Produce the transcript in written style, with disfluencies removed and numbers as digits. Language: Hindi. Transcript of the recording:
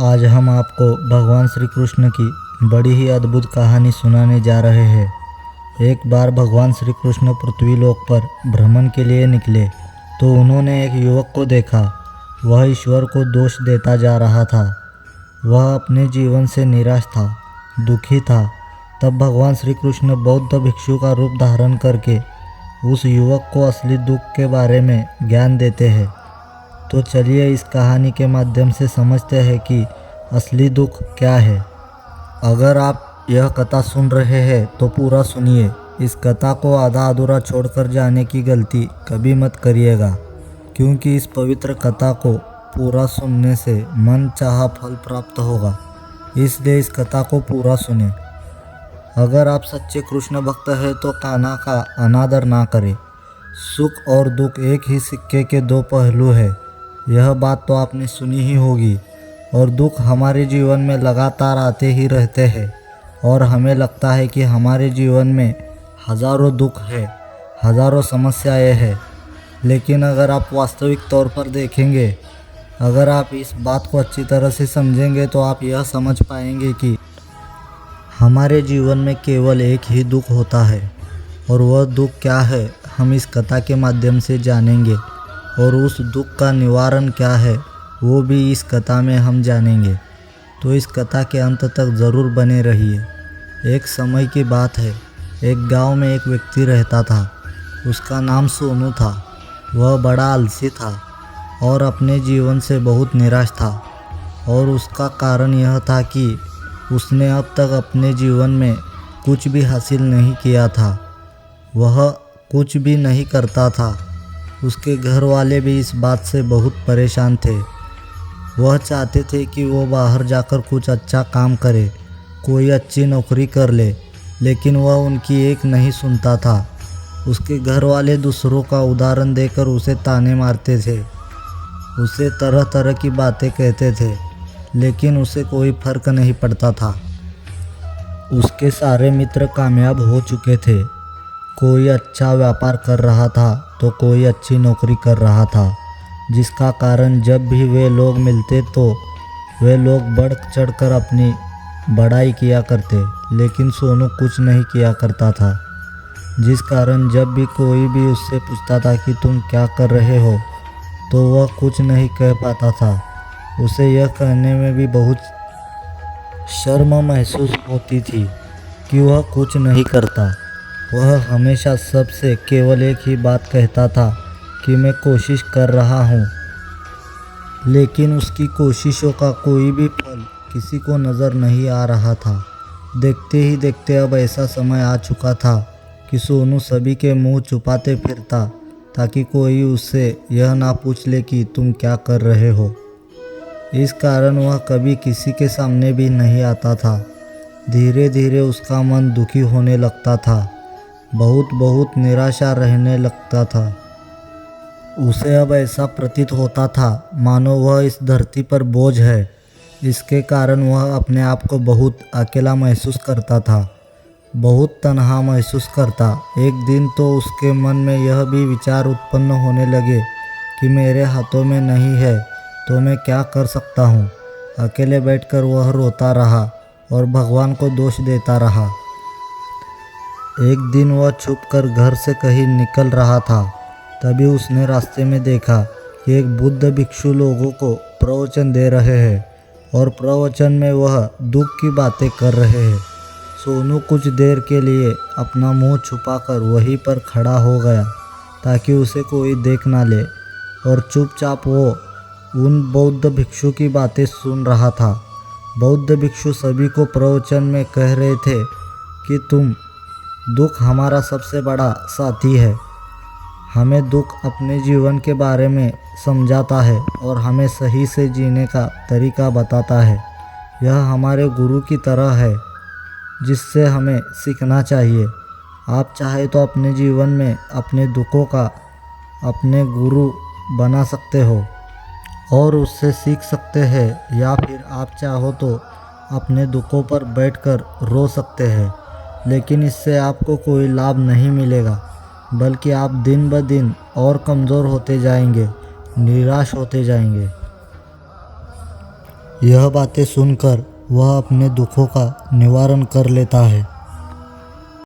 आज हम आपको भगवान श्री कृष्ण की बड़ी ही अद्भुत कहानी सुनाने जा रहे हैं। एक बार भगवान श्री कृष्ण पृथ्वी लोक पर भ्रमण के लिए निकले तो उन्होंने एक युवक को देखा। वह ईश्वर को दोष देता जा रहा था। वह अपने जीवन से निराश था, दुखी था। तब भगवान श्री कृष्ण बौद्ध भिक्षु का रूप धारण करके उस युवक को असली दुख के बारे में ज्ञान देते हैं। तो चलिए इस कहानी के माध्यम से समझते हैं कि असली दुख क्या है। अगर आप यह कथा सुन रहे हैं तो पूरा सुनिए। इस कथा को आधा अधूरा छोड़कर जाने की गलती कभी मत करिएगा, क्योंकि इस पवित्र कथा को पूरा सुनने से मन चाहा फल प्राप्त होगा। इसलिए इस कथा को पूरा सुने। अगर आप सच्चे कृष्ण भक्त हैं तो कान्हा का अनादर ना करें। सुख और दुख एक ही सिक्के के दो पहलू हैं। यह बात तो आपने सुनी ही होगी। और दुख हमारे जीवन में लगातार आते ही रहते हैं और हमें लगता है कि हमारे जीवन में हज़ारों दुख है, हज़ारों समस्याएं हैं। लेकिन अगर आप वास्तविक तौर पर देखेंगे, अगर आप इस बात को अच्छी तरह से समझेंगे तो आप यह समझ पाएंगे कि हमारे जीवन में केवल एक ही दुख होता है। और वह दुख क्या है हम इस कथा के माध्यम से जानेंगे, और उस दुख का निवारण क्या है वो भी इस कथा में हम जानेंगे। तो इस कथा के अंत तक ज़रूर बने रहिए। एक समय की बात है, एक गांव में एक व्यक्ति रहता था। उसका नाम सोनू था। वह बड़ा आलसी था और अपने जीवन से बहुत निराश था। और उसका कारण यह था कि उसने अब तक अपने जीवन में कुछ भी हासिल नहीं किया था। वह कुछ भी नहीं करता था। उसके घर वाले भी इस बात से बहुत परेशान थे। वह चाहते थे कि वो बाहर जाकर कुछ अच्छा काम करे, कोई अच्छी नौकरी कर ले, लेकिन वह उनकी एक नहीं सुनता था। उसके घर वाले दूसरों का उदाहरण देकर उसे ताने मारते थे, उसे तरह तरह की बातें कहते थे, लेकिन उसे कोई फर्क नहीं पड़ता था। उसके सारे मित्र कामयाब हो चुके थे। कोई अच्छा व्यापार कर रहा था तो कोई अच्छी नौकरी कर रहा था, जिसका कारण जब भी वे लोग मिलते तो वे लोग बढ़ चढ़कर अपनी बड़ाई किया करते, लेकिन सोनू कुछ नहीं किया करता था। जिस कारण जब भी कोई भी उससे पूछता था कि तुम क्या कर रहे हो, तो वह कुछ नहीं कह पाता था। उसे यह कहने में भी बहुत शर्म महसूस होती थी कि वह कुछ नहीं करता। वह हमेशा सबसे केवल एक ही बात कहता था कि मैं कोशिश कर रहा हूँ, लेकिन उसकी कोशिशों का कोई भी फल किसी को नज़र नहीं आ रहा था। देखते ही देखते अब ऐसा समय आ चुका था कि सोनू सभी के मुंह छुपाते फिरता, ताकि कोई उससे यह ना पूछ ले कि तुम क्या कर रहे हो। इस कारण वह कभी किसी के सामने भी नहीं आता था। धीरे धीरे उसका मन दुखी होने लगता था, बहुत निराशा रहने लगता था। उसे अब ऐसा प्रतीत होता था मानो वह इस धरती पर बोझ है। इसके कारण वह अपने आप को बहुत अकेला महसूस करता था, बहुत तन्हा महसूस करता। एक दिन तो उसके मन में यह भी विचार उत्पन्न होने लगे कि मेरे हाथों में नहीं है तो मैं क्या कर सकता हूँ। अकेले बैठकर वह रोता रहा और भगवान को दोष देता रहा। एक दिन वह छुपकर घर से कहीं निकल रहा था। तभी उसने रास्ते में देखा कि एक बुद्ध भिक्षु लोगों को प्रवचन दे रहे हैं और प्रवचन में वह दुख की बातें कर रहे हैं। सोनू कुछ देर के लिए अपना मुंह छुपाकर वहीं पर खड़ा हो गया, ताकि उसे कोई देख ना ले, और चुपचाप वो उन बौद्ध भिक्षु की बातें सुन रहा था। बौद्ध भिक्षु सभी को प्रवचन में कह रहे थे कि दुख हमारा सबसे बड़ा साथी है। हमें दुख अपने जीवन के बारे में समझाता है और हमें सही से जीने का तरीका बताता है। यह हमारे गुरु की तरह है, जिससे हमें सीखना चाहिए। आप चाहे तो अपने जीवन में अपने दुखों का अपने गुरु बना सकते हो और उससे सीख सकते हैं, या फिर आप चाहो तो अपने दुखों पर बैठकर रो सकते हैं। लेकिन इससे आपको कोई लाभ नहीं मिलेगा, बल्कि आप दिन ब दिन और कमज़ोर होते जाएंगे, निराश होते जाएंगे। यह बातें सुनकर वह अपने दुखों का निवारण कर लेता है।